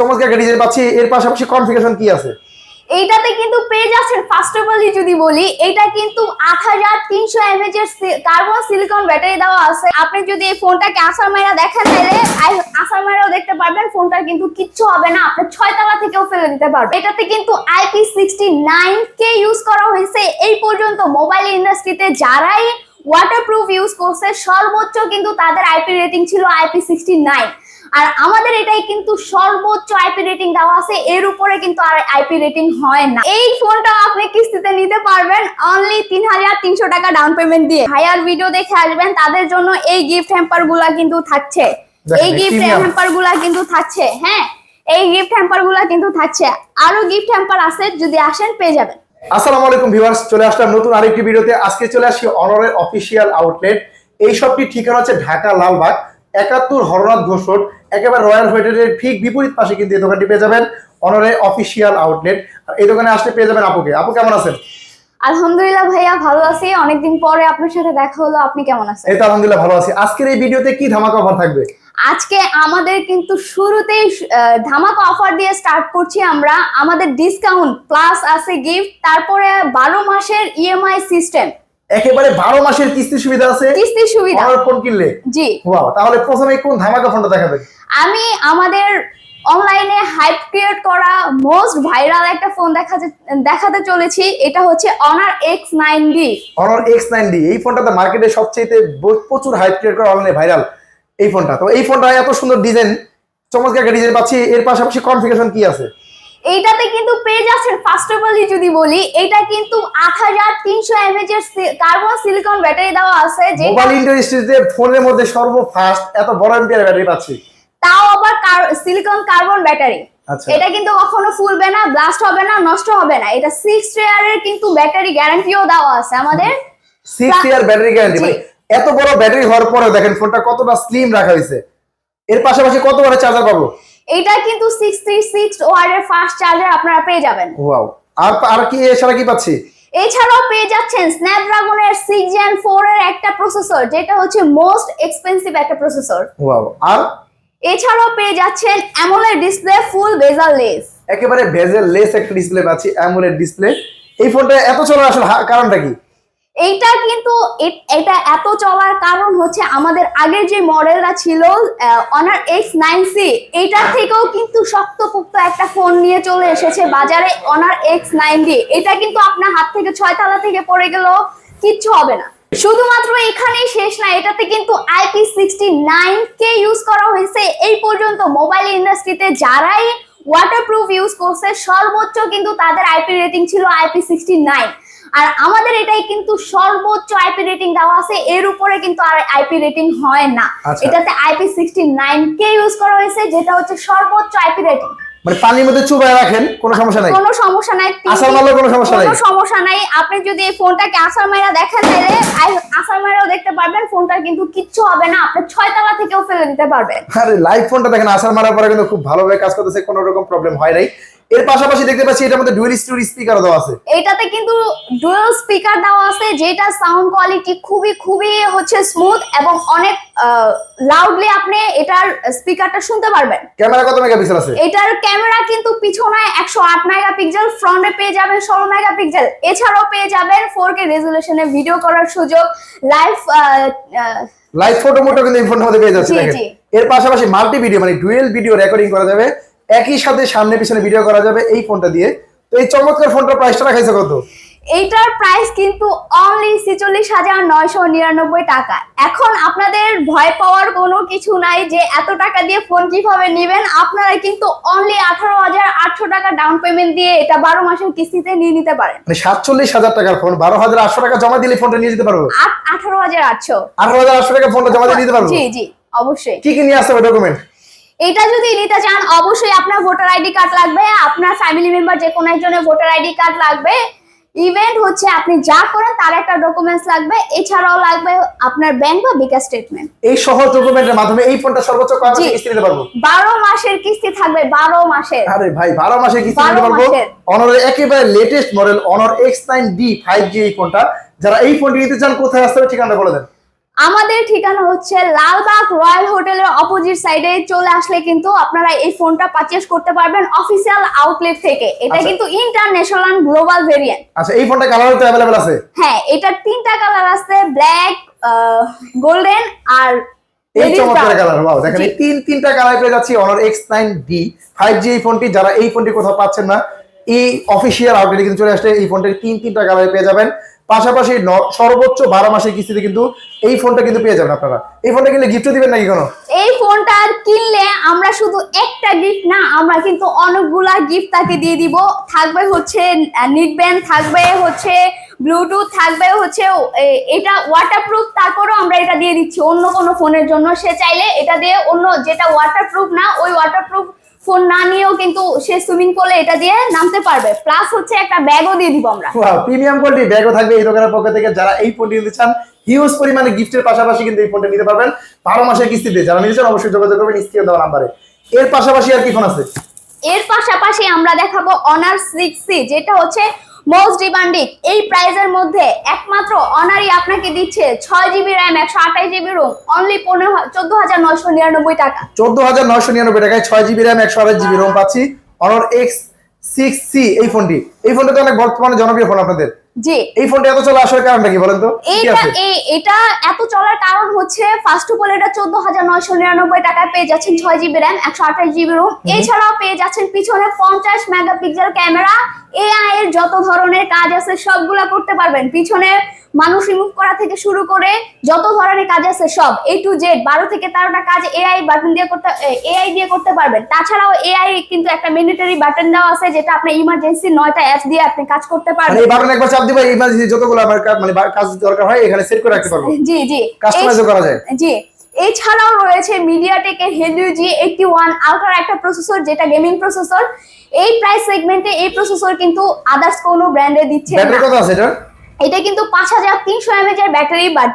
চমৎকার একটা ডিজাইন পাচ্ছি। এর পাশাপাশি কনফিগারেশন কি আছে? এইটাতে কিন্তু পেয়ে যাচ্ছেন, ফার্স্ট অফ অল যদি বলি, এটা কিন্তু 8300 mAh এর কার্বন সিলিকন ব্যাটারি দেওয়া আছে। আপনি যদি এই ফোনটাকে আসার মাইরা দেখেন তাহলে আসার মাইরাও দেখতে পারবেন, ফোনটার কিন্তু কিচ্ছু হবে না, আপনি 6 তলা থেকেও ফেলে দিতে পারবেন। এটাতে কিন্তু IP69 কে ইউজ করা হয়েছে। এই পর্যন্ত মোবাইল ইন্ডাস্ট্রিতে যারাই ওয়াটারপ্রুফ ইউজ করছে সর্বোচ্চ কিন্তু তাদের আইপি রেটিং ছিল IP69, আর আমাদের এটাই কিন্তু সর্বোচ্চ আইপি রেটিং দেওয়া আছে, এর উপরে কিন্তু আর আইপি রেটিং হয় না। এই ফোনটা আপনি কিস্তিতে নিতে পারবেন অনলি 3300 টাকা ডাউন পেমেন্ট দিয়ে। ভাইয়ার ভিডিও দেখে আসবেন, তাদের জন্য এই গিফট হ্যাম্পার গুলা কিন্তু থাকছে, এই গিফট হ্যাম্পার গুলা কিন্তু থাকছে। হ্যাঁ, এই গিফট হ্যাম্পার গুলা কিন্তু থাকছে, আরো গিফট হ্যাম্পার আছে, যদি আসেন পেয়ে যাবেন। আসসালামু আলাইকুম ভিউয়ার্স, চলে আসলাম নতুন আরেকটি ভিডিওতে। আজকে চলে আসি অনরের অফিসিয়াল আউটলেট। এই শপটির ঠিকানা হচ্ছে ঢাকা লালবাগ 71 হরনাথ ঘোষ রোড, একেবারে রয়্যাল হোটেলের ঠিক বিপরীত পাশে কিন্তু এই দোকানটি পেয়ে যাবেন, অনরের অফিসিয়াল আউটলেট। আর এই দোকানে আসলে পেয়ে যাবেন আপুকে। আপু কেমন আছেন? আলহামদুলিল্লাহ ভাইয়া, ভালো আছি, অনেকদিন পরে আপনার সাথে দেখা হলো। আপনি কেমন আছেন? এই তো আলহামদুলিল্লাহ ভালো আছি। আজকের এই ভিডিওতে কি ধামাকা অফার থাকবে? আজকে আমাদের কিন্তু শুরুতেই ধামাকা অফার দিয়ে স্টার্ট করছি আমরা। আমাদের ডিসকাউন্ট প্লাস আছে গিফট, তারপরে 12 মাসের ইএমআই সিস্টেম, একেবারে 12 মাসের কিস্তি সুবিধা আছে। কিস্তি সুবিধা অনর ফোন কিনলে? জি। ওয়াও, তাহলে প্রথমে কোন ধামাকা ফোনটা দেখাবেন? আমি আমাদের অনলাইনে হাইপ ক্রিয়েট করা মোস্ট ভাইরাল একটা ফোন দেখাতে চলেছি। এটা হচ্ছে Honor X9D। Honor X9D এই ফোনটাতে মার্কেটে সবচেয়ে প্রচুর হাইপ ক্রিয়েট করা, অনলাইনে ভাইরাল এই ফোনটা। তো এই ফোনটা এত সুন্দর ডিজাইন, চমৎকার একটা ডিজাইন পাচ্ছি। এর পাশাপাশি কনফিগারেশন কি আছে? এইটাতে কিন্তু পেয়ে যাচ্ছেন, ফার্স্ট অফ অল যদি বলি, এটা কিন্তু 8300 mAh এর কার্বন সিলিকন ব্যাটারি দেওয়া আছে, যে মোবাইল ইন্ডাস্ট্রিতে ফোনের মধ্যে সর্বফাস্ট এত বড় এম্পিয়ার ব্যাটারি পাচ্ছি, তাও আবার সিলিকন কার্বন ব্যাটারি। আচ্ছা, এটা কিন্তু কখনো ফুলবে না, ব্লাস্ট হবে না, নষ্ট হবে না। এটা 6 ইয়ারের কিন্তু ব্যাটারি গ্যারান্টিও দেওয়া আছে আমাদের। 6 ইয়ার ব্যাটারি গ্যারান্টি। মানে এত বড় ব্যাটারি হওয়ার পরেও দেখেন ফোনটা কতটা স্লিম রাখা হয়েছে। এর পাশাপাশি কত ওয়াটের চার্জার পাবো? এটা কিন্তু 636 ওয়াটের ফাস্ট চার্জার আপনারা পেয়ে যাবেন। ওয়াও, আর কি এছাড়া কি পাচ্ছি? এছাড়াও পেয়ে যাচ্ছেন স্ন্যাপড্রাগনের 6 Gen 4 এর একটা প্রসেসর, যেটা হচ্ছে মোস্ট এক্সপেন্সিভ একটা প্রসেসর। ওয়াও, আর এছাড়াও পেয়ে যাচ্ছেন অ্যামোলেড ডিসপ্লে, ফুল বেজেল লেস, একেবারে বেজেল লেস একটা ডিসপ্লে পাচ্ছি, অ্যামোলেড ডিসপ্লে। এই ফোনটা এত চলার আসলে কারণটা কি? এইটা কিন্তু এটা এত চলার কারণ হচ্ছে আমাদের আগের যে মডেলটা ছিল Honor X9C, এইটার থেকেও কিন্তু শক্তপোক্ত একটা ফোন নিয়ে চলে এসেছে বাজারে Honor X9D। এটা কিন্তু আপনার হাত থেকে 6 তলা থেকে পড়ে গেলেও কিচ্ছু হবে না। শুধুমাত্র এখানেই শেষ না, এটাতে কিন্তু IP69 কে ইউজ করা হয়েছে। এই পর্যন্ত মোবাইল ইন্ডাস্ট্রিতে যারাই ওয়াটারপ্রুফ ইউজ করছে সর্বোচ্চ কিন্তু তাদের আইপি রেটিং ছিল IP69, আর আমাদের এটাই কিন্তু সর্বোচ্চ আইপি রেটিং দেওয়া আছে, এর উপরে কিন্তু আর আইপি রেটিং হয় না। এটাতে IP69 কে ইউজ করা হয়েছে, যেটা হচ্ছে সর্বোচ্চ আইপি রেটিং। মানে পানির মধ্যে চুবায় রাখেন, কোনো সমস্যা নাই? কোনো সমস্যা নাই, আসার মারলে কোনো সমস্যা নাই, কোনো সমস্যা নাই। আপনি যদি এই ফোনটাকে আসার মাইরা দেখেন তাহলে আসার মাইরাও দেখতে পারবেন, ফোনটার কিন্তু কিচ্ছু হবে না, আপনি 6 তলা থেকেও ফেলে দিতে পারবেন। আরে লাইভ ফোনটা দেখেন, আসার মারার পরে কিন্তু খুব ভালোভাবে কাজ করতেছে, কোনো রকম প্রবলেম হয় নাই। এর পাশাপাশি দেখতে পাচ্ছি এটার মধ্যে ডুয়াল স্টুডিও স্পিকার দেওয়া আছে। এটাতে কিন্তু ডুয়াল স্পিকার দেওয়া আছে, যেটা সাউন্ড কোয়ালিটি খুবই হচ্ছে স্মুথ এবং অনেক লাউডলি আপনি এটার স্পিকারটা শুনতে পারবেন। ক্যামেরা কত মেগাপিক্সেল আছে? এটার ক্যামেরা কিন্তু পিছনে 108 মেগাপিক্সেল, ফ্রন্টে পেয়ে যাবেন 16 মেগাপিক্সেল। এছাড়াও পেয়ে যাবেন 4K রেজোলিউশনে ভিডিও করার সুযোগ, লাইভ ফটো মোটো কিন্তু এই ফোনের মধ্যে পেয়ে যাচ্ছে দেখেন। এর পাশাপাশি মাল্টি ভিডিও মানে ডুয়াল ভিডিও রেকর্ডিং করা যাবে, একই সাথে সামনে পিছনে ভিডিও করা যাবে এই ফোনটা দিয়ে। তো এই চমৎকার ফোনটার প্রাইসটা রাখাইছে কত? এইটার প্রাইস কিন্তু অনলি 46,999 টাকা। এখন আপনাদের ভয় পাওয়ার কোনো কিছু নাই যে এত টাকা দিয়ে ফোন কিভাবে নেবেন। আপনারা কিন্তু অনলি 18,800 টাকা ডাউন পেমেন্ট দিয়ে এটা 12 মাসের কিস্তিতে নিয়ে নিতে পারেন। মানে 47,000 টাকার ফোন 12,800 টাকা জমা দিলে ফোনটা নিয়ে যেতে পারবো? 18,800 18,800 টাকা ফোনটা জমা দিয়ে নিতে পারবো? জি জি, অবশ্যই। কি কি নিয়ে আসতে হবে ডকুমেন্ট? এটা যদি নিতে চান অবশ্যই আপনার ভোটার আইডি কার্ড লাগবে, আপনার ফ্যামিলি মেম্বার যে কোনো একজনের ভোটার আইডি কার্ড লাগবে, ইভেন্ট হচ্ছে আপনি যা করেন তার একটা ডকুমেন্টস লাগবে, এছাড়াও লাগবে আপনার ব্যাংক বা বিকাশ স্টেটমেন্ট। এই সহজ ডকুমেন্টের মাধ্যমে এই ফোনটা সর্বোচ্চ কয় মাসের কিস্তি নিতে পারবো? 12 মাসের কিস্তি থাকবে, 12 মাসের। আরে ভাই 12 মাসের কিস্তি নিতে পারবো। অনরের একেবারে latest model Honor X9D 5G এই ফোনটা। যারা এই ফোনটি নিতে চান কোথায় আসতে হবে ঠিকানাটা বলে দেন। আমাদের ঠিকানা হচ্ছে লালবাগ রয়্যাল হোটেলের অপোজিট সাইডে চলে আসলে কিন্তু আপনারা এই ফোনটা পারচেজ করতে পারবেন অফিসিয়াল আউটলেট থেকে। এটা আচ্ছা। কিন্তু ইন্টারন্যাশনাল গ্লোবাল ভেরিয়েন্ট। আচ্ছা, এই ফোনটা কালার তো अवेलेबल আছে? হ্যাঁ, এটার 3টা কালার আছে, ব্ল্যাক, গোল্ডেন আর এই রেডিশ চমৎকার ব্রাউন। কালার। ওয়াও, দেখেন জি। এই তিনটা কালার পেয়ে যাচ্ছি Honor X9D 5G। এই ফোনটি যারা এই ফোনটি কোথাও পাচ্ছেন না, এই অফিশিয়াল আউটলেটে কিন্তু চলে আসলে এই ফোনটির তিনটা কালার পেয়ে যাবেন। পাশাপাশি সর্বোচ্চ 12 মাসের কিস্তিতে কিন্তু এই ফোনটা কিন্তু পেয়ে যাবেন আপনারা। এই ফোনটা কিনলে গিফটও দিবেন নাকি কোনো? এই ফোনটা কিনলে আমরা শুধু একটা গিফট না, আমরা কিন্তু অনেকগুলা গিফট তাকে দিয়ে দিব। থাকবে হচ্ছে নিকব্যান্ড, থাকবে হচ্ছে ব্লুটুথ, থাকবে হচ্ছে এটা ওয়াটারপ্রুফ। তারপরেও আমরা এটা দিয়ে দিচ্ছি অন্য কোনো ফোনের জন্য। সে চাইলে এটা দিয়ে অন্য যেটা ওয়াটারপ্রুফ না, ওই ওয়াটারপ্রুফ ফোন না নিয়েও কিন্তু সে সুইমিং পুলে এটা দিয়ে নামতে পারবে। প্লাস হচ্ছে একটা ব্যাগও দিয়ে দিব আমরা। ওয়াও, প্রিমিয়াম কোয়ালিটি ব্যাগও থাকবে এই দোকানের পক্ষ থেকে। যারা এই ফোনটি নিতে চান হিউজ পরিমাণে গিফটের পাশাপাশি কিন্তু এই ফোনটা নিতে পারবেন 12 মাসের কিস্তিতে। যারা নিতে চান অবশ্যই যোগাযোগ করবেন স্ক্রিনে দেওয়া নাম্বারে। এর পাশাপাশি আর কি ফোন আছে? এর পাশাপাশি আমরা দেখাবো Honor 6C, যেটা হচ্ছে মোস্ট ডিমান্ডিং। এই প্রাইজের মধ্যে একমাত্র অনারই আপনাকে দিচ্ছে 6GB RAM 128GB Rome only 14,999 টাকা। 14,999 টাকায় 6GB RAM 128GB রোম পাচ্ছি Honor X6C। এই ফোনটা তো অনেক বর্তমানে জনপ্রিয় ফোন আপনাদের। জি, এই ফোনটা এত চলে আসার কারণটা কি বলেন তো? কি আছে? এটা এত চলার কারণ হচ্ছে ফার্স্ট অফ অল এটা 14,999 টাকায় পেয়ে যাচ্ছেন 6GB RAM 128GB রোম। এছাড়াও পেয়ে যাচ্ছেন পিছনে 50 মেগাপিক্সেল ক্যামেরা। এআই এর যত ধরনের কাজ আছে সবগুলা করতে পারবেন। পিছনে মানুষ রিমুভ করা থেকে শুরু করে যত ধরনের কাজ আছে সব A to Z 12 থেকে 13টা কাজ এআই দিয়ে করতে পারবেন। তাছাড়াও এআই কিন্তু একটা ম্যান্ডেটরি বাটন দেওয়া আছে, যেটা আপনি ইমার্জেন্সি 9টা অ্যাপ দিয়ে আপনি কাজ করতে মানে পারবেন। এই বাটন একবার চাপ দিবা, ইমার্জেন্সি যতগুলো আমার কাজ দরকার হয় এখানে সেট করে রাখতে পারবো। জি জি, কাস্টমাইজও করা যায়। জি। এছাড়াও রয়েছে মিডিয়াটেকের Helio G81 আলট্রা একটা প্রসেসর, যেটা গেমিং প্রসেসর। এই প্রাইস সেগমেন্টে এই প্রসেসর কিন্তু আদার্স কোনো ব্র্যান্ডে দিচ্ছে না। ব্যাটারি কত আছে এটা? এটা কিন্তু 5300 mAh এর ব্যাটারি, বাট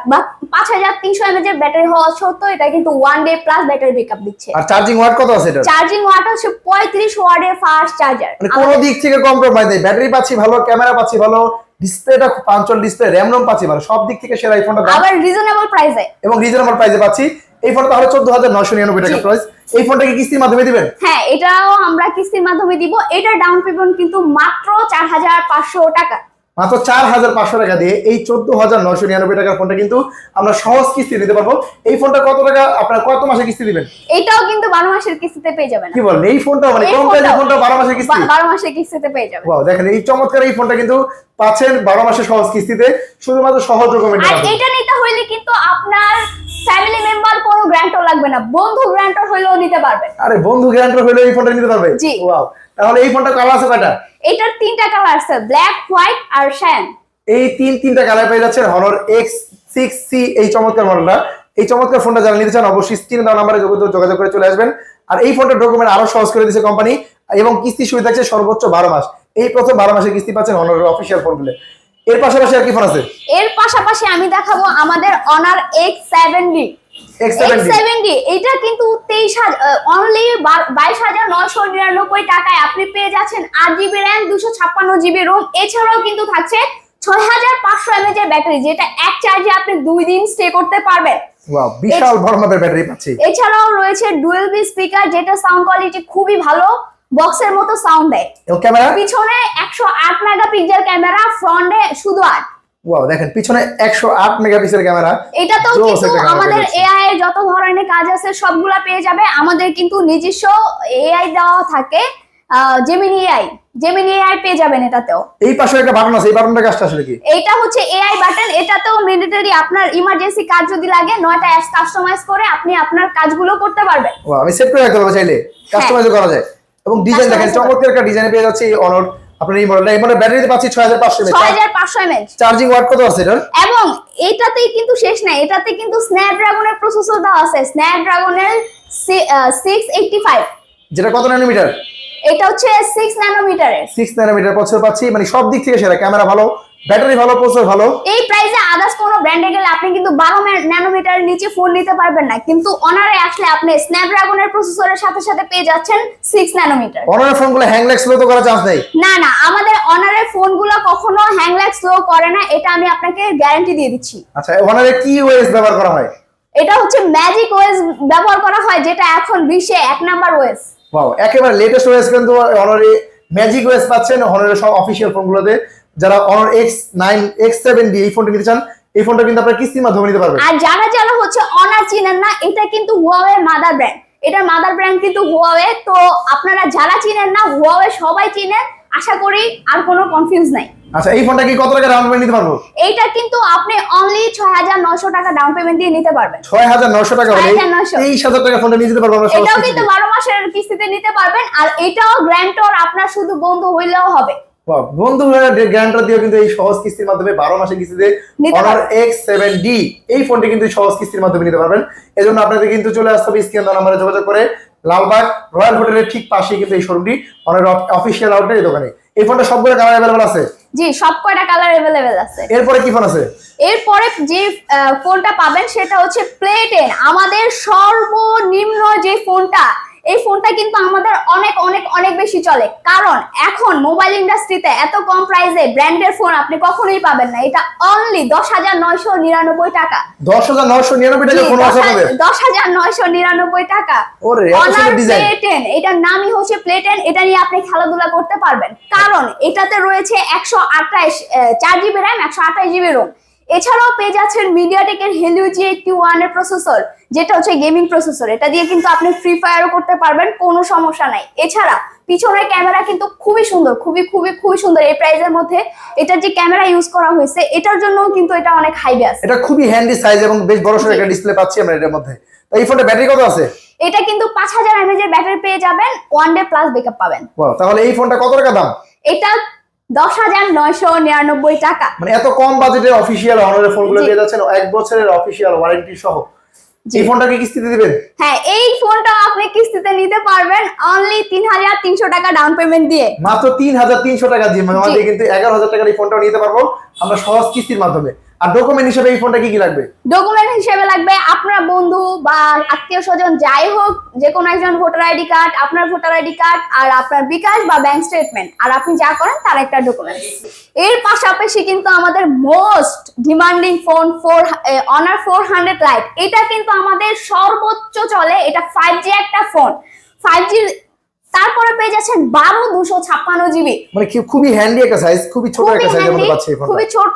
5300 mAh এর ব্যাটারি হওয়া সত্ত্বেও এটা কিন্তু 1 ডে প্লাস ব্যাটারি ব্যাকআপ দিচ্ছে। আর চার্জিং ওয়াট কত আছে এটা? চার্জিং ওয়াট হচ্ছে 35 ওয়াটের ফাস্ট চার্জার। মানে কোনো দিক থেকে কম্প্রোমাইজ নেই। ব্যাটারি পাচ্ছি ভালো, ক্যামেরা পাচ্ছি ভালো, ডিসপ্লেটা খুব পাঞ্চল ডিসপ্লে, র‍্যাম রম পাচ্ছি ভালো, সব দিক থেকে সেরা এই ফোনটা। আবার রিজনেবল প্রাইসে এবং রিজনেবল প্রাইসে পাচ্ছি এই ফোনটা। তাহলে 14,999 টাকা প্রাইস। এই ফোনটা কি কিস্তির মাধ্যমে দিবেন? হ্যাঁ, এটাও আমরা কিস্তির মাধ্যমে দিব। এটা ডাউন পেমেন্ট কিন্তু মাত্র 4,500 টাকা। মাত্র 4,500 টাকা দিয়ে এই 14,999 টাকার ফোনটা কিন্তু আমরা সহজ কিস্তি নিতে পারবো। এই ফোনটা কত টাকা আপনারা কত মাসে কিস্তি দিবেন? এটাও কিন্তু 12 মাসের কিস্তিতে পেয়ে যাবেন। কি বলেন, এই ফোনটা মানে কম প্রাইসের ফোনটা 12 মাসের কিস্তি? 12 মাসের কিস্তিতে পেয়ে যাবেন। ওয়াও, দেখেন এই চমৎকার এই ফোনটা কিন্তু পাচ্ছেন 12 মাসের সহজ কিস্তিতে, শুধুমাত্র সহজ রকমের। আর এটা নিতে হইলে কিন্তু আপনার ফ্যামিলি মেম্বার কোনো গ্যারান্টর লাগবে না, বন্ধু গ্যারান্টর হইলেও নিতে পারবেন। আরে বন্ধু গ্যারান্টর হইলে এই ফোনটা নিতে পারবে? জি। ওয়াও, তাহলে এই ফোনটা কালার আছে কয়টা? এটার 3টা কালার আছে, ব্ল্যাক, হোয়াইট আর শ্যান। এই তিনটা কালার পেয়ে যাচ্ছেন Honor X6C এই চমৎকার মডেলটা। এই চমৎকার ফোনটা যারা নিতে চান অবশ্যই স্ক্রিনে দেওয়া নম্বরে যোগাযোগ করে চলে আসবেন। আর এই ফোনটার ডকুমেন্ট আরো সহজ করে দিয়েছে কোম্পানি, এবং কিস্তি সুবিধা থাকছে সর্বোচ্চ 12 মাস। এই প্রথম 12 মাসের কিস্তি পাচ্ছেন Honor অফিশিয়াল ফোনগুলো। এর পাশাপাশি আর কি ফোন আছে? এর পাশাপাশি আমি দেখাবো আমাদের Honor X70। এটা কিন্তু 23,000 অনলি 22,999 টাকায় আপনি পেয়ে যাচ্ছেন 8GB RAM 256GB রোম। এছাড়াও কিন্তু থাকছে 6,500 mAh এর ব্যাটারি, যেটা এক চার্জে আপনি 2 দিন স্টে করতে পারবেন। ওয়াও, বিশাল বড় মাপের ব্যাটারি পাচ্ছি। এছাড়াও রয়েছে ডুয়েল বি স্পিকার, যেটা সাউন্ড কোয়ালিটি খুবই ভালো, বক্সের মতো সাউন্ড দেয়। এবং ক্যামেরা পিছনে 108 মেগাপিক্সেল ক্যামেরা, ফ্রন্টে শুধু 8। ওয়াও, দেখেন পিছনে 108 মেগাপিক্সেল ক্যামেরা। এটাতেও কিন্তু আমাদের এআই এর যত ধরনের কাজ আছে সবগুলা পেয়ে যাবে। আমাদের কিন্তু নিজস্ব এআই দেওয়া থাকে, জেমিনি এআই পেয়ে যাবেন এটাতেও। এই পাশে একটা বাটন আছে, এই বাটনটা কাজটা আসলে কি? এটা হচ্ছে এআই বাটন। এটাতেও ম্যান্ডেটরি আপনার ইমার্জেন্সি কাজ যদি লাগে 9টা অ্যাপস কাস্টমাইজ করে আপনি আপনার কাজগুলো করতে পারবেন। ওয়াও, আমি সেট করে রাখতে পারবো চাইলে, কাস্টমাইজও করা যায়। এবং ডিজাইন দেখেন চমৎকার একটা ডিজাইন পেয়ে যাচ্ছে এই Honor। আপনার এই মডেলটা, এই মডেল ব্যাটারিতে পাচ্ছি 6,500 mAh। চার্জিং ওয়াট কত আছে এটার? এবং এটাতেই কিন্তু শেষ নাই, এটাতে কিন্তু স্ন্যাপড্রাগনের প্রসেসর দেওয়া আছে, স্ন্যাপড্রাগনের 685। যেটা কত ন্যানোমিটার? এটা হচ্ছে 6 ন্যানোমিটারের। 6 ন্যানোমিটার প্রসেসর পাচ্ছি, মানে সব দিক থেকে সেরা। ক্যামেরা ভালো, ব্যাটারি ভালো, প্রসেসর ভালো। এই প্রাইসে আদার্স কোনো ব্র্যান্ডে গেলে আপনি কিন্তু 12 ন্যানোমিটারের নিচে ফোন নিতে পারবেন না, কিন্তু অনারে আসলে আপনি স্ন্যাপড্রাগনের প্রসেসরের সাথে সাথে পেয়ে যাচ্ছেন 6 ন্যানোমিটার। অনারের ফোনগুলো হ্যাং ল্যাগ স্লো তো করার চান্স নেই? না না, আমাদের অনারের ফোনগুলো কখনো হ্যাং ল্যাগ স্লো করে না, এটা আমি আপনাকে গ্যারান্টি দিয়ে দিচ্ছি। আচ্ছা, অনারে কি ওএস ব্যবহার করা হয়? এটা হচ্ছে ম্যাজিক ওএস ব্যবহার করা হয়, যেটা এখন বিশ্বে 1 নাম্বার ওএস। ওয়াও, একেবারে লেটেস্ট ওএস কিন্তু অনারে ম্যাজিক ওএস পাচ্ছেন অনারের সব অফিশিয়াল ফোনগুলোতে। যারা অনার X9 X7D এই ফোনটা নিতে চান, এই ফোনটা কিন্তু আপনারা কিস্তির মাধ্যমে নিতে পারবেন। আর যারা যারা হচ্ছে অনার চিনেন না, এটা কিন্তু হুয়াওয়ে মাদার ব্র্যান্ড, এটার মাদার ব্র্যান্ড কিন্তু হুয়াওয়ে। তো আপনারা যারা চিনেন না, হুয়াওয়ে সবাই চিনেন, আশা করি আর কোনো কনফিউজ নাই। আচ্ছা, এই ফোনটা কি কত টাকা ডাউন পেমেন্ট নিতে পারবো? এইটা কিন্তু আপনি অনলি 6900 টাকা ডাউন পেমেন্ট দিয়ে নিতে পারবেন। 6900 টাকা হলে 6900 23,000 টাকা ফোনটা নিয়ে যেতে পারবো আমরা সহজ এটাও কিস্তিতে। কিন্তু 12 মাসের কিস্তিতে নিতে পারবেন। আর এটাও গ্র্যান্টর আপনার শুধু বন্ধু হইলেও হবে। ওয়াও, বন্ধু গ্যারান্টার দিয়ে কিন্তু এই সহজ কিস্তির মাধ্যমে 12 মাসের কিস্তিতে নিতে অনার X7D এই ফোনটি কিন্তু সহজ কিস্তির মাধ্যমে নিতে পারবেন। এজন্য আপনাদের কিন্তু চলে আসতে হবে স্ক্রিন দেওয়া নম্বরে যোগাযোগ করে। লালবাগ রয়্যাল হোটেলের ঠিক পাশেই কিন্তু এই শোরুমটি, অনার অফিশিয়াল আউটলেট এই দোকানে। এই ফোনটা সবগুলো কালার अवेलेबल আছে? জি, সব কয়টা কালার अवेलेबल আছে। এরপরে কি ফোন আছে? এরপরে যে ফোনটা পাবেন সেটা হচ্ছে প্লে 10। আমাদের সর্বনিম্ন যে ফোনটা, এই ফোনটা কিন্তু আমাদের অনেক অনেক অনেক বেশি চলে, কারণ এখন মোবাইল ইন্ডাস্ট্রিতে এত কম প্রাইসে ব্র্যান্ডের ফোন আপনি কখনোই পাবেন না। এটা অনলি 10,999 টাকা। 10,999 টাকা ফোন আছে আপনাদের? 10,999 টাকা। ওরে, এত সুন্দর অনার ডিজাইন। প্লে 10, এটার নামই হচ্ছে প্লে 10। এটা নিয়ে আপনি খেলাধুলা করতে পারবেন, কারণ এটাতে রয়েছে 128 4GB র্যাম, 128GB রোম। এছাড়াও পেয়ে যাচ্ছেন মিডিয়াটেকের Helio G81 এর প্রসেসর, যেটা হচ্ছে গেমিং প্রসেসর। এটা দিয়ে কিন্তু আপনি ফ্রি ফায়ারও করতে পারবেন, কোনো সমস্যা নাই। এছাড়া পিছনের ক্যামেরা কিন্তু খুবই সুন্দর, খুবই খুবই খুবই সুন্দর। এই প্রাইসের মধ্যে এটার যে ক্যামেরা ইউজ করা হয়েছে, এটার জন্য কিন্তু এটা অনেক হাইবে আছে। এটা খুবই হ্যান্ডি সাইজ এবং বেশ বড়সড় একটা ডিসপ্লে পাচ্ছি আমরা এটার মধ্যে। তো এই ফোনটা ব্যাটারি কত আছে? এটা কিন্তু 5000 mAh এর ব্যাটারি পেয়ে যাবেন, 1 ডে প্লাস ব্যাকআপ পাবেন। ওয়াও, তাহলে এই ফোনটা কত টাকা দাম? এটা 10,999 টাকা। মানে এত কম বাজেটের অফিশিয়াল অনারের ফোনগুলো পেয়ে যাচ্ছেন 1 বছরের অফিশিয়াল ওয়ারেন্টি সহ। এই ফোনটাকে কিস্তিতে দিবেন? হ্যাঁ, এই ফোনটা আপনি কিস্তিতে নিতে পারবেন অনলি 3,300 টাকা ডাউন পেমেন্ট দিয়ে। মাত্র 3,300 টাকা দিয়ে আমাদের কিন্তু 11,000 টাকার এই ফোনটাও নিতে পারবো আমরা সহজ কিস্তির মাধ্যমে। আর ডকুমেন্ট হিসেবে এই ফোনটা কি কি লাগবে? ডকুমেন্ট হিসেবে লাগবে আপনার বন্ধু বা আত্মীয় স্বজন যাই হোক, যে কোনো একজন ভোটার আইডি কার্ড, আপনার ভোটার আইডি কার্ড, আর আপনার বিকাশ বা ব্যাংক স্টেটমেন্ট, আর আপনি যা করেন তার একটা ডকুমেন্ট। এর পাশাপাশি কিন্তু আমাদের most demanding phone honour 400 light. এটা কিন্তু আমাদের সর্বোচ্চ চলে, এটা 5G একটা ফোন। 5G তারপরে পেয়ে যাচ্ছেন 12,256GB। মানে খুবই হ্যান্ডি একটা সাইজ, খুবই ছোট একটা সাইজের মধ্যে পাচ্ছি এই ফোনটা। খুবই ছোট,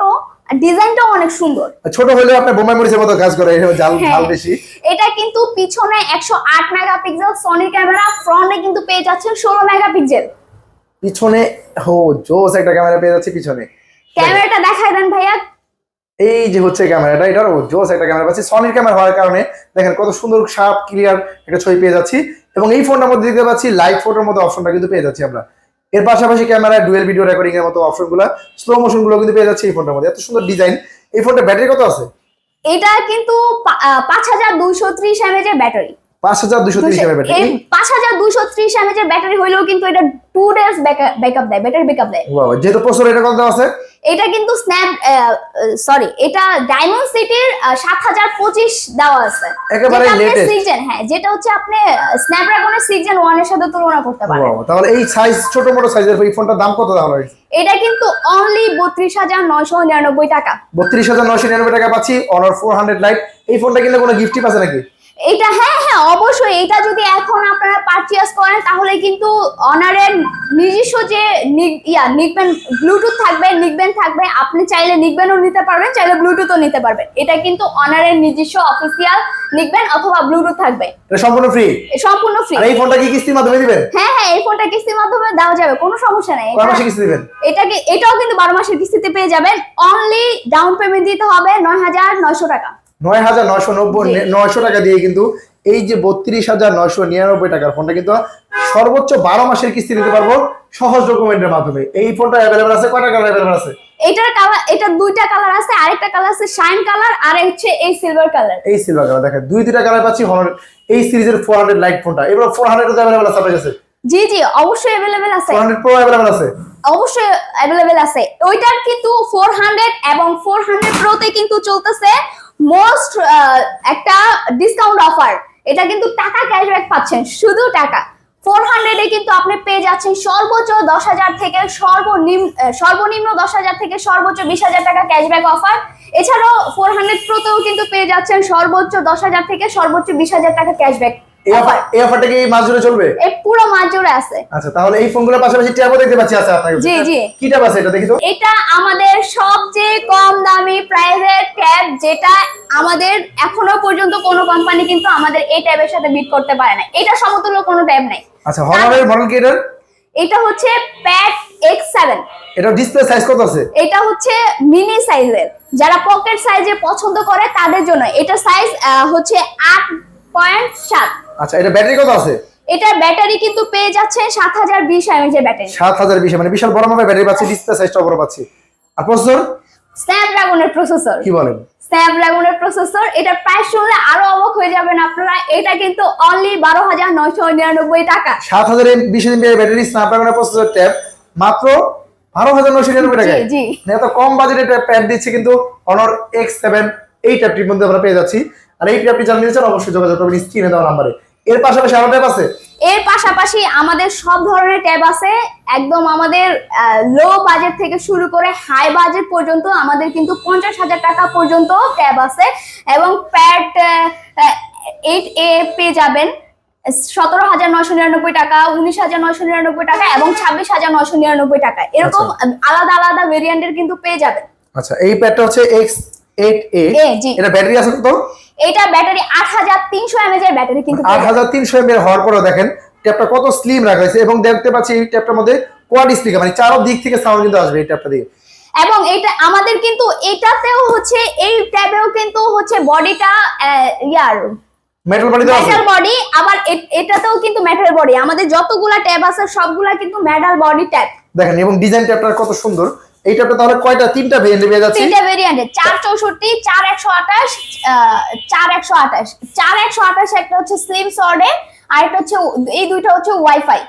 ডিজাইনটাও অনেক সুন্দর। ছোট হলেও আপনার বোমা মরিচের মতো কাজ করে, জাল হ্যাঁ। ঝাল বেশি। এটা কিন্তু পিছনে 108 মেগাপিক্সেল সনি ক্যামেরা, ফ্রন্টে কিন্তু পেয়ে যাচ্ছেন 16 মেগাপিক্সেল। পিছনে জোস একটা ক্যামেরা পেয়ে যাচ্ছে পিছনে। ক্যামেরাটা দেখায় দেন ভাইয়া। এই যে হচ্ছে ক্যামেরাটা, এটার জোস একটা ক্যামেরা পাচ্ছি। সনির ক্যামেরা হওয়ার কারণে দেখেন কত সুন্দর শার্প ক্লিয়ার একটা ছবি পেয়ে যাচ্ছি। এবং এই ফোনটার মধ্যে দেখতে পাচ্ছি লাইভ ফটোর মতো অপশনটা কিন্তু পেয়ে যাচ্ছি আমরা। এর পাশাপাশি ক্যামেরায় ডুয়েল ভিডিও রেকর্ডিং এর মতো অপশনগুলো, স্লো মোশন গুলো কিন্তু পেয়ে যাচ্ছে এই ফোনটার মধ্যে। এত সুন্দর ডিজাইন। এই ফোনটা ব্যাটারি কত আছে? এটা কিন্তু 5230 mAh এর ব্যাটারি। 5230 mAh battery. এই 5230 mAh এর ব্যাটারি হইলেও কিন্তু এটা 2 ডেজ ব্যাকআপ দেয়, ব্যাটারি ব্যাকআপ দেয়। বাবা, যেহেতু প্রসেসর এটা কত আছে? এটা কিন্তু এটা ডায়মন্ড সিটির 7025 দেওয়া আছে। একেবারে লেটেস্ট। 6 জেন, হ্যাঁ, যেটা হচ্ছে আপনি স্ন্যাপড্রাগনের 6 জেন 1 এর সাথে তুলনা করতে পারেন। বাবা, তাহলে এই সাইজ ছোট মোটো সাইজের এই ফোনটার দাম কত তাহলে? এটা কিন্তু অনলি 32,999 টাকা। 32,999 টাকা পাচ্ছি অনার 400 লাইট। এই ফোনটা কিনলে কোনো গিফট টিপ আছে নাকি? এটা হ্যাঁ হ্যাঁ অবশ্যই, এটা যদি এখন আপনারা পারচেজ করেন তাহলে কিন্তু অনারের নিজস্ব যে নিকবেন ব্লুটুথ থাকবে, নিকবেন থাকবে। আপনি চাইলে নিকবেনও নিতে পারবেন, চাইলে ব্লুটুথও নিতে পারবেন। এটা কিন্তু অনারের নিজস্ব অফিসিয়াল নিকবেন অথবা ব্লুটুথ থাকবে। এটা সম্পূর্ণ ফ্রি? সম্পূর্ণ ফ্রি। আর এই ফোনটা কি কিস্তির মাধ্যমে দিবেন? হ্যাঁ হ্যাঁ, এই ফোনটা কিস্তির মাধ্যমে দেওয়া যাবে, কোনো সমস্যা নেই। কয় মাসে কিস্তি দিবেন? এটাও কিন্তু 12 মাসের কিস্তিতে পেয়ে যাবেন। অনলি ডাউন পেমেন্ট দিতে হবে 9,900 টাকা। 9,990 টাকা দিয়ে কিন্তু এই যে 32,999 টাকার ফোনটা কিন্তু সর্বোচ্চ 12 মাসের কিস্তি নিতে পারবো সহজ ডকুমেন্টের মাধ্যমে। এই ফোনটা अवेलेबल আছে? কয়টা কালার अवेलेबल আছে? এটার কালার, এটা দুইটা কালার আছে, আরেকটা কালার আছে শাইন কালার, আর হচ্ছে এই সিলভার কালার। এই সিলভার কালার দেখেন, দুইটা কালার পাচ্ছি হনার এই সিরিজের 400 লাইট ফোনটা। এবার 400 তো अवेलेबल আছে আপনার কাছে? জি জি, অবশ্যই अवेलेबल আছে। 400 প্রো अवेलेबल আছে? অবশ্যই অ্যাভেলেবেল আছে। ওইটার কিন্তু 400 এবং 400 প্রোতে কিন্তু চলতেছে মোস্ট একটা ডিসকাউন্ট অফার। এটা কিন্তু টাকা ক্যাশব্যাক পাচ্ছেন, শুধু টাকা। 400 এ কিন্তু আপনি পেয়ে যাচ্ছেন সর্বোচ্চ 10,000 থেকে সর্বনিম্ন 10,000 থেকে সর্বোচ্চ 20,000 টাকা ক্যাশব্যাক অফার। এছাড়াও 400 প্রোতেও কিন্তু পেয়ে যাচ্ছেন সর্বোচ্চ 10,000 থেকে সর্বোচ্চ 20,000 টাকা ক্যাশব্যাক। এই অফারটা কি মাস জুড়ে চলবে? এই পুরো মাস জুড়ে আছে। আচ্ছা, তাহলে এই ফোনগুলোর পাশাপাশি ট্যাবও দেখতে পাচ্ছি আছে আপনার কাছে। জি জি। কি ট্যাব আছে এটা দেখি তো? এটা আমাদের সবচেয়ে কম দামি প্রাইসের ট্যাব, যেটা আমাদের এখনো পর্যন্ত কোনো কোম্পানি কিন্তু আমাদের এই ট্যাবের সাথে বিট করতে পারে না। এটা সমতুল্য কোনো ট্যাব নাই। আচ্ছা, হনরের মডেল কি এটার? এটা হচ্ছে প্যাড X7। এটা ডিসপ্লে সাইজ কত আছে? এটা হচ্ছে মিনি সাইজের, যারা পকেট সাইজে পছন্দ করে তাদের জন্য। এটা সাইজ হচ্ছে 8.7। আচ্ছা, এটা ব্যাটারি কত আছে? এটার ব্যাটারি কিন্তু পেয়ে যাচ্ছে 7020 mAh এর ব্যাটারি। 7020, মানে বিশাল বড় মাপের ব্যাটারি পাচ্ছি, ডিসপ্লে সাইজটা বড় পাচ্ছি। আর প্রসেসর? স্ন্যাপড্রাগনের প্রসেসর। কি বলেন? স্ন্যাপড্রাগনের প্রসেসর। এটা প্রাইস শুনলে আরো অবাক হয়ে যাবেন আপনারা। এটা কিন্তু অনলি 12,999 টাকা। 7020 mAh ব্যাটারি, স্ন্যাপড্রাগনের প্রসেসর ট্যাব মাত্র 12,999 টাকায়। জি জি। মানে এত কম বাজেটে ট্যাব দিচ্ছে কিন্তু Honor X7 এই ট্যাবটির মধ্যে আমরা পেয়ে যাচ্ছি। আর এই ট্যাবটি জানতে চান অবশ্যই যোগাযোগ করবেন স্ক্রিনে দেওয়া নম্বরে। এর পাশাপাশি আরো ট্যাব আছে? এর পাশাপাশি আমাদের সব ধরনের ট্যাব আছে। একদম আমাদের লো বাজেট থেকে শুরু করে হাই বাজেট পর্যন্ত আমাদের কিন্তু 50,000 টাকা পর্যন্ত ট্যাব আছে। এবং প্যাড 8A পেয়ে যাবেন 17,999 টাকা, 19,999 টাকা এবং 26,999 টাকা। এরকম আলাদা আলাদা ভেরিয়েন্টের কিন্তু পেয়ে যাবেন। আচ্ছা, এই প্যাডটা হচ্ছে X8A। জি। এটা ব্যাটারি আছে কত? এটা ব্যাটারি 8,300 mAh এর ব্যাটারি কিন্তু পেয়ে যাবেন। 8,300 mAh হওয়ার পরেও দেখেন ট্যাবটা কত স্লিম রাখা হয়েছে। এবং দেখতে পাচ্ছি এই ট্যাবটার মধ্যে কোয়াড স্পিকার, মানে চারো দিক থেকে সাউন্ড কিন্তু আসবে এই ট্যাবটা দিয়ে। এবং এটা আমাদের কিন্তু এটাতেও হচ্ছে, এই ট্যাবেও কিন্তু হচ্ছে বডিটা মেটাল বডি দেওয়া আছে? Metal body. আবার এটাতেও কিন্তু মেটাল বডি। আমাদের যতগুলা ট্যাব আছে সবগুলা কিন্তু মেটাল বডি ট্যাব। দেখেন, এবং ডিজাইন ট্যাবটা কত সুন্দর। এই ট্যাবটা তাহলে কয়টা? তিনটা ভেরিয়েন্টে পেয়ে যাচ্ছি। তিনটা ভেরিয়েন্টে 464, 4128, 4128। 4128 একটা হচ্ছে স্লিম সর্ডে, আর একটা হচ্ছে এই দুইটা হচ্ছে ওয়াইফাই।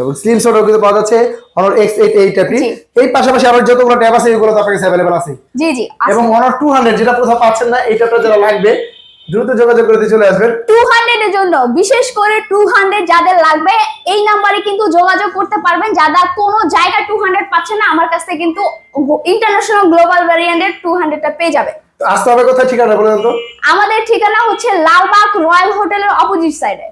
এবং স্লিম সর্টও কিন্তু পাওয়া যাচ্ছে Honor X8 এই ট্যাবটি। এই পাশাপাশি আরো যতগুলো ট্যাব আছে এগুলো তো আপনার কাছে अवेलेबल আছে। জি জি। এবং Honor 200 যেটা কোথাও পাচ্ছেন না, এই ট্যাবটা যারা লাগবে দ্রুত যোগাযোগ করতে চলে আসবেন। 200 এর জন্য, বিশেষ করে 200 যাদের লাগবে এই নাম্বারে কিন্তু যোগাযোগ করতে পারবেন। যারা কোনো জায়গা 200 পাচ্ছেন না, আমার কাছ থেকে কিন্তু ইন্টারন্যাশনাল গ্লোবাল ভেরিয়েন্টের 200টা পেয়ে যাবে। আসতে হবে কোথায়, ঠিকানা বলে দেন তো? আমাদের ঠিকানা হচ্ছে লালবাগ রয়্যাল হোটেলের অপোজিট সাইডে।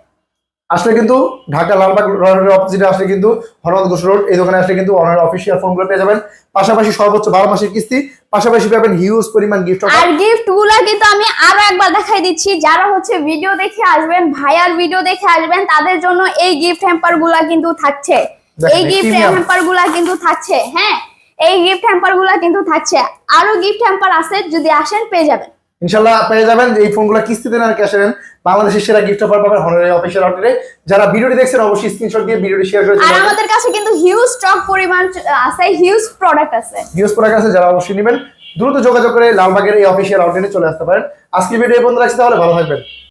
আসলে কিন্তু ঢাকা লালবাগ রয়্যালের অপোজিটে আসলে কিন্তু হরনাথ ঘোষ রোড, এই দোকানে আসলে কিন্তু Honor অফিসিয়াল ফোনগুলো পেয়ে যাবেন। পাশাপাশি সর্বোচ্চ 12 মাসের কিস্তি, পাশাপাশি পাবেন হিউজ পরিমাণ গিফট। আর গিফটগুলো কিন্তু আমি আরো একবার দেখাই দিচ্ছি। যারা হচ্ছে ভিডিও দেখে আসবেন, ভাইয়ার ভিডিও দেখে আসবেন, তাদের জন্য এই গিফট হ্যাম্পার গুলা কিন্তু থাকছে। এই গিফট হ্যাম্পার গুলা কিন্তু থাকছে। হ্যাঁ, এই গিফট হ্যাম্পার গুলা কিন্তু থাকছে। আরো গিফট হ্যাম্পার আছে, যদি আসেন পেয়ে যাবেন ইনশাআল্লাহ। পেয়ে যাবেন এই ফোনগুলো কিস্তিতে না ক্যাশে নেন। বাংলাদেশের সেরা গিফট অফার পাবেন Honor অফিসিয়াল আউটলেটে। যারা ভিডিওটি দেখছেন অবশ্যই স্ক্রিনশট দিয়ে ভিডিওটি শেয়ার করে দিন। আর আমাদের কাছে কিন্তু হিউজ স্টক পরিমাণ আছে, হিউজ প্রোডাক্ট আছে। হিউজ প্রোডাক্ট আছে, যারা অবশ্যই নেবেন দ্রুত যোগাযোগ করে লালবাগের এই অফিসিয়াল আউটলেটে চলে আসতে পারেন। আজকে ভিডিও এই পর্যন্ত রাখছি, তাহলে ভালো থাকবেন।